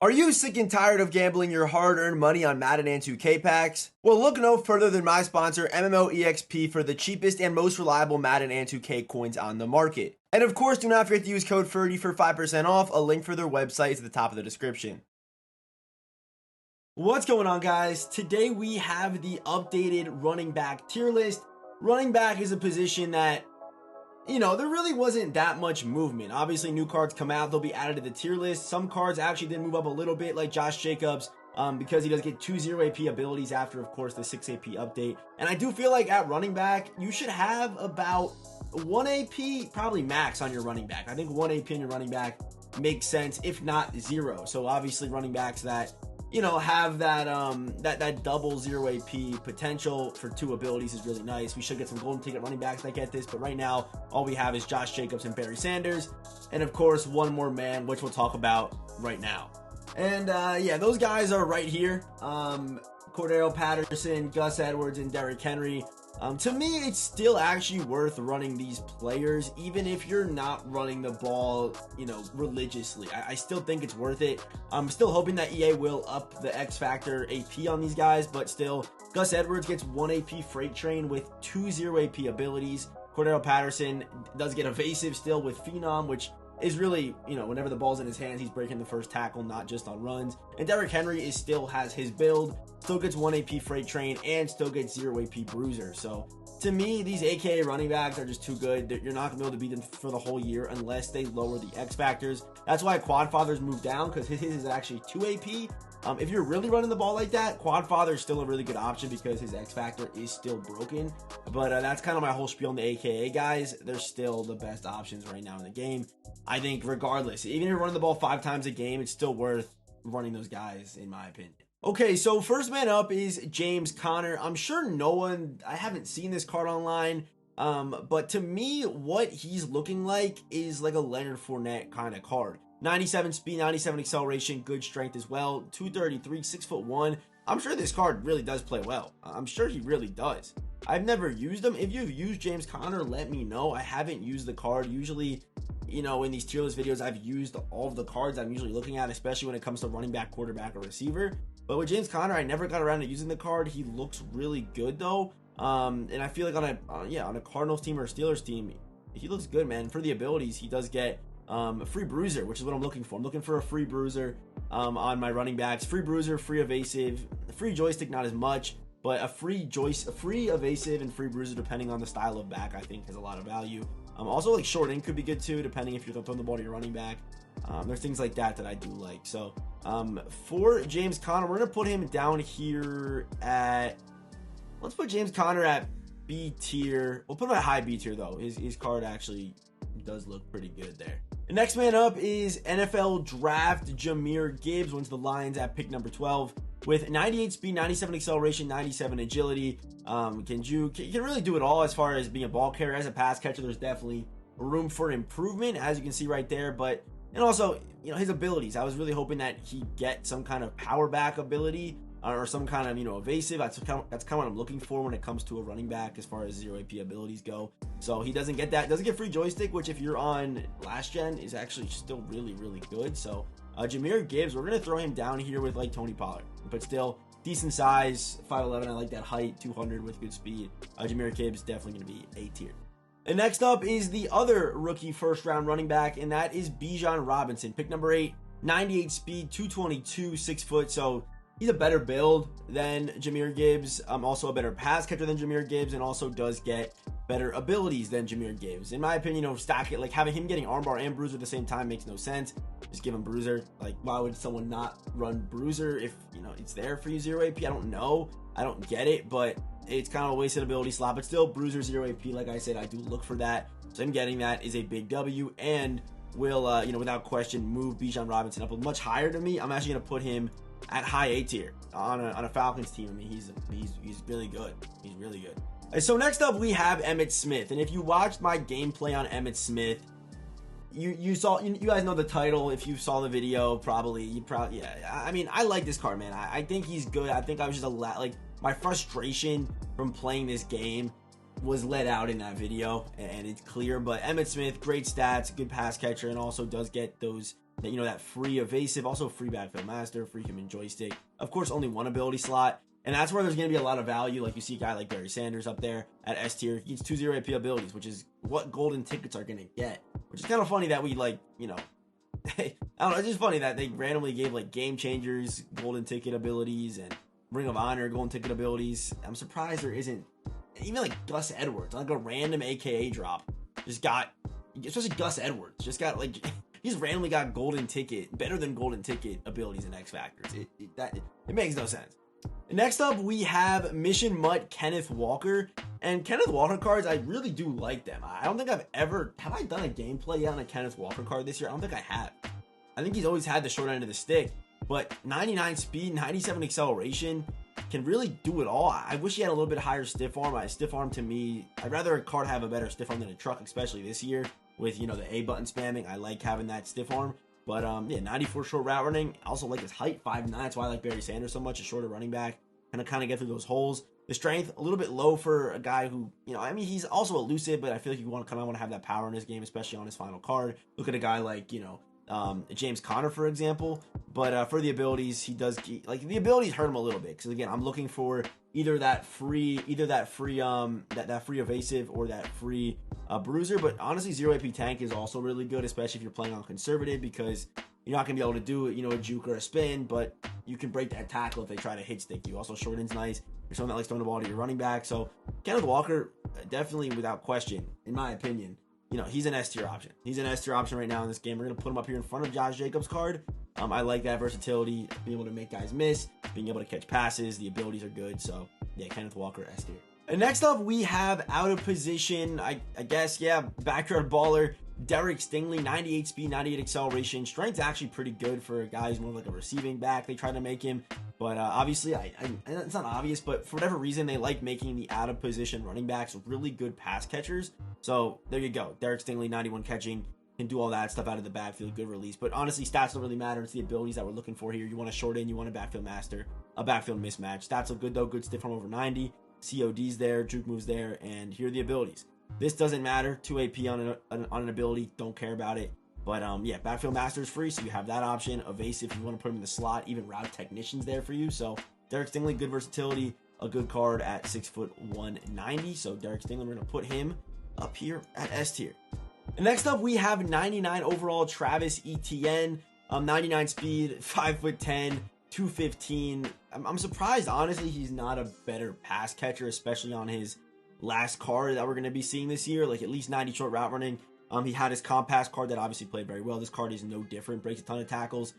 Are you sick and tired of gambling your hard-earned money on Madden and 2K packs? Well, look no further than my sponsor, MMOEXP, for the cheapest and most reliable Madden and 2K coins on the market. And of course, do not forget to use code Ferdy for 5% off. A link for their website is at the top of the description. What's going on, guys? Today we have the updated running back tier list. Running back is a position that, there really wasn't that much movement. Obviously, new cards come out, they'll be added to the tier list. Some cards actually did move up a little bit, like Josh Jacobs, because he does get 2 0 AP abilities after, of course, the 6 AP update. And I do feel like at running back, you should have about 1 AP, probably max, on your running back. I think 1 AP on your running back makes sense, if not 0. So obviously, running backs that have that that double 0 AP potential for 2 abilities is really nice. We should get some golden ticket running backs that get this, but right now all we have is Josh Jacobs and Barry Sanders, and of course one more man, which we'll talk about right now. And yeah, those guys are right here. Cordero Patterson, Gus Edwards, and Derrick Henry. To me, it's still actually worth running these players, even if you're not running the ball, religiously. I still think it's worth it. I'm still hoping that EA will up the X Factor AP on these guys, but still, Gus Edwards gets 1 AP Freight Train with 2 0 AP abilities. Cordero Patterson does get evasive still with Phenom, which is really, whenever the ball's in his hands, he's breaking the first tackle, not just on runs. And Derrick Henry still has his build, still gets 1 AP Freight Train, and still gets 0 AP Bruiser. So to me, these AKA running backs are just too good. You're not going to be able to beat them for the whole year unless they lower the X Factors. That's why Quad Father's moved down, because his is actually 2 AP. If you're really running the ball like that, Quad Father is still a really good option because his X Factor is still broken. But that's kind of my whole spiel on the AKA guys. They're still the best options right now in the game. I think regardless, even if you're running the ball 5 times a game, it's still worth running those guys, in my opinion. Okay, so first man up is James Conner. I'm sure I haven't seen this card online, but to me, what he's looking like is like a Leonard Fournette kind of card. 97 speed, 97 acceleration, good strength as well, 233, 6'1". I'm sure this card really does play well. I'm sure he really does. I've never used him. If you've used James Conner, let me know. I haven't used the card. Usually, in these tier list videos, I've used all of the cards I'm usually looking at, especially when it comes to running back, quarterback, or receiver. But with James Conner, I never got around to using the card. He looks really good though. And I feel like on a Cardinals team or a Steelers team, he looks good, man. For the abilities, he does get a free bruiser, which is what I'm looking for. I'm looking for a free bruiser on my running backs. Free bruiser, free evasive, free joystick, not as much, but a free evasive and free bruiser, depending on the style of back, I think has a lot of value. Also, like short in could be good too, depending if you're throwing the ball to your running back. There's things like that I do like. So for James Conner, we're gonna put him down here let's put James Conner at B tier. We'll put him at high B tier though. His card actually does look pretty good there. The next man up is NFL Draft Jahmyr Gibbs. Went to the Lions at pick number 12 with 98 speed, 97 acceleration, 97 agility. Can really do it all as far as being a ball carrier. As a pass catcher, there's definitely room for improvement, as you can see right there. And also, his abilities. I was really hoping that he get some kind of power back ability or some kind of, evasive. That's kind of what I'm looking for when it comes to a running back as far as 0 AP abilities go. So he doesn't get that. Doesn't get free joystick, which if you're on last gen is actually still really, really good. So Jahmyr Gibbs, we're going to throw him down here with like Tony Pollard, but still decent size, 5'11". I like that height, 200 with good speed. Jahmyr Gibbs definitely going to be A tier. And next up is the other rookie first round running back, and that is Bijan Robinson. Pick number 8, 98 speed, 222, 6 foot. So he's a better build than Jahmyr Gibbs. Also a better pass catcher than Jahmyr Gibbs, and also does get better abilities than Jahmyr Gibbs. In my opinion, stack it, like having him getting armbar and bruiser at the same time makes no sense. Just give him bruiser. Like, why would someone not run bruiser if it's there for you 0 AP? I don't know. I don't get it, but it's kind of a wasted ability slot. But still, bruiser 0 AP. Like I said, I do look for that. So him getting that is a big W, and will without question move Bijan Robinson up much higher to me. I'm actually gonna put him at high A tier on a Falcons team. I mean, he's really good. He's really good. So next up we have Emmitt Smith, and if you watched my gameplay on Emmitt Smith, you guys know the title. If you saw the video, yeah. I mean, I like this card, man. I think he's good. I think I was just my frustration from playing this game was let out in that video, and it's clear. But Emmitt Smith, great stats, good pass catcher, and also does get those that, that free evasive, also free backfield master, free human joystick. Of course, only one ability slot. And that's where there's going to be a lot of value. Like you see a guy like Barry Sanders up there at S tier. He gets 2 0 AP abilities, which is what golden tickets are going to get. Which is kind of funny that we I don't know, it's just funny that they randomly gave like Game Changers golden ticket abilities and Ring of Honor golden ticket abilities. I'm surprised there isn't even like Gus Edwards, like a random AKA drop. Especially Gus Edwards, he's randomly got golden ticket, better than golden ticket abilities in X Factors. It makes no sense. Next up, we have Mission Mutt Kenneth Walker. And Kenneth Walker cards, I really do like them. I don't think have I done a gameplay yet on a Kenneth Walker card this year? I don't think I have. I think he's always had the short end of the stick, but 99 speed, 97 acceleration, can really do it all. I wish he had a little bit higher stiff arm. Stiff arm to me, I'd rather a card have a better stiff arm than a truck, especially this year with, the A button spamming. I like having that stiff arm. But 94 short route running. I also like his height, 5'9". That's why I like Barry Sanders so much, a shorter running back. Kind of get through those holes. The strength, a little bit low for a guy who, he's also elusive, but I feel like you want to have that power in his game, especially on his final card. Look at a guy like, James Conner, for example. But for the abilities, he does, the abilities hurt him a little bit. Because again, I'm looking for either that free evasive or that free bruiser. But honestly, 0 AP tank is also really good, especially if you're playing on conservative, because you're not going to be able to do it, a juke or a spin, but you can break that tackle if they try to hit stick you. Also, short end's nice. You're someone that likes throwing the ball to your running back. So, Kenneth Walker, definitely without question, in my opinion, he's an S tier option. He's an S tier option right now in this game. We're going to put him up here in front of Josh Jacobs' card. I like that versatility, being able to make guys miss, being able to catch passes. The abilities are good. So, yeah, Kenneth Walker, S tier. And next up, we have out of position, I guess, backyard baller, Derek Stingley, 98 speed, 98 acceleration. Strength's actually pretty good for a guy who's more like a receiving back. They try to make him, but obviously, it's not obvious, but for whatever reason, they like making the out of position running backs really good pass catchers. So there you go. Derek Stingley, 91 catching, can do all that stuff out of the backfield, good release. But honestly, stats don't really matter. It's the abilities that we're looking for here. You want a short end, you want a backfield master, a backfield mismatch. Stats look good though, good stiff arm over 90. COD's there, juke moves there, and here are the abilities. This doesn't matter. 2 AP on an ability. Don't care about it. But backfield master is free, so you have that option. Evasive, if you want to put him in the slot. Even route technician's there for you. So Derek Stingley, good versatility. A good card at 6'1", So Derek Stingley, we're going to put him up here at S tier. And next up, we have 99 overall Travis Etienne. 99 speed, 5'10", 215. I'm surprised, honestly, he's not a better pass catcher, especially on his last card that we're going to be seeing this year, like at least 90 short route running. He had his compass card that obviously played very well. This card is no different, breaks a ton of tackles.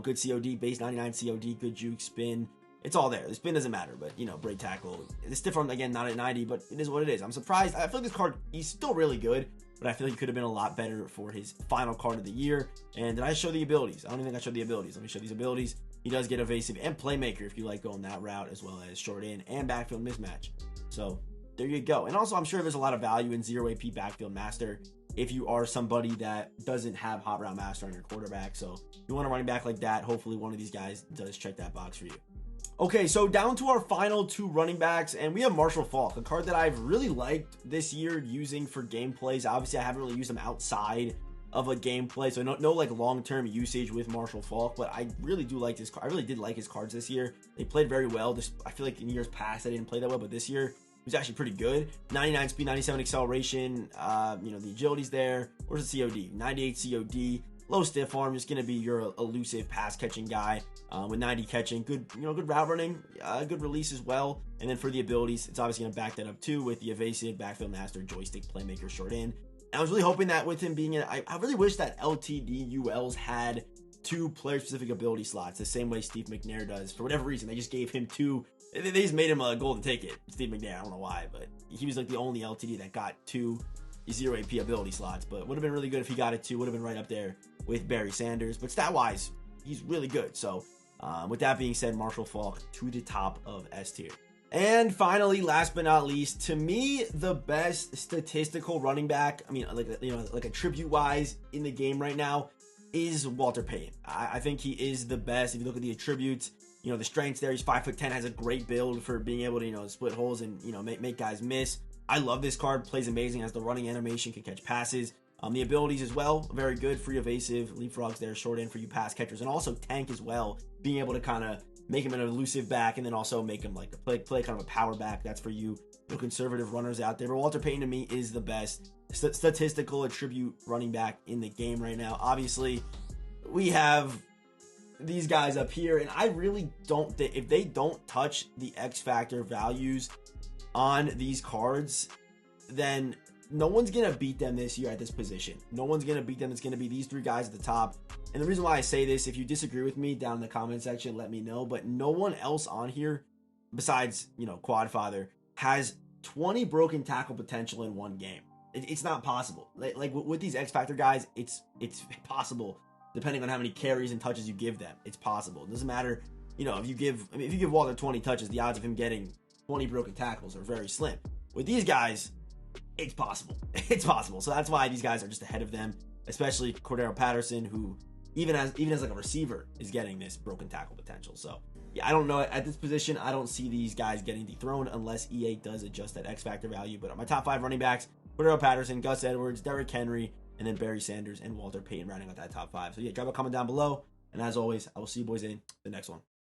Good COD, base 99 COD, good juke, spin. It's all there. The spin doesn't matter, but break tackle. The stiff arm, again, not at 90, but it is what it is. I'm surprised. I feel like this card, he's still really good, but I feel like he could have been a lot better for his final card of the year. And did I show the abilities? I don't even think I showed the abilities. Let me show these abilities. He does get evasive and playmaker if you like going that route, as well as short in and backfield mismatch. So there you go. And also, I'm sure there's a lot of value in 0 AP backfield master if you are somebody that doesn't have hot route master on your quarterback. So if you want a running back like that, hopefully one of these guys does check that box for you. Okay, so down to our final two running backs, and we have Marshall Faulk, a card that I've really liked this year using for gameplays. Obviously, I haven't really used him outside of a gameplay, so no like long-term usage with Marshall Faulk, but I really do like this card. I really did like his cards this year. They played very well. I feel like in years past, they didn't play that well, but this year, he was actually pretty good. 99 speed, 97 acceleration, the agility's there. Where's the COD? 98 COD, low stiff arm, just gonna be your elusive pass catching guy with 90 catching, good route running, good release as well. And then for the abilities, it's obviously gonna back that up too with the evasive, backfield master, joystick, playmaker, short in. And I was really hoping that with him being in, I really wish that LTD ULs had 2 player-specific ability slots, the same way Steve McNair does. For whatever reason, they just gave him 2. They just made him a golden ticket, Steve McNair. I don't know why, but he was like the only LTD that got 2 0 AP ability slots. But would have been really good if he got it 2. Would have been right up there with Barry Sanders. But stat-wise, he's really good. So with that being said, Marshall Faulk to the top of S tier. And finally, last but not least, to me, the best statistical running back, like attribute-wise in the game right now, is Walter Payton. I think he is the best. If you look at the attributes, the strengths there, he's 5'10", has a great build for being able to, split holes and, make guys miss. I love this card, plays amazing, has the running animation, can catch passes. The abilities as well, very good. Free evasive, leapfrogs there, short end for you pass catchers, and also tank as well. Being able to kind of make him an elusive back, and then also make him like a play kind of a power back. That's for you conservative runners out there. But Walter Payton to me is the best statistical attribute running back in the game right now. Obviously, we have these guys up here, and I really don't think if they don't touch the X Factor values on these cards, then no one's going to beat them this year at this position. No one's going to beat them. It's going to be these three guys at the top. And the reason why I say this, if you disagree with me down in the comment section, let me know. But no one else on here besides, Quadfather has 20 broken tackle potential in one game. It's not possible. Like with these X Factor guys, it's possible depending on how many carries and touches you give them. It's possible. It doesn't matter, if you give Walter 20 touches, the odds of him getting 20 broken tackles are very slim. With these guys, it's possible. It's possible. So that's why these guys are just ahead of them, especially Cordero Patterson, who even as like a receiver is getting this broken tackle potential. So yeah, I don't know. At this position, I don't see these guys getting dethroned unless EA does adjust that X Factor value. But on my top 5 running backs, Cordero Patterson, Gus Edwards, Derrick Henry, and then Barry Sanders and Walter Payton rounding out that top 5. So yeah, drop a comment down below. And as always, I will see you boys in the next one.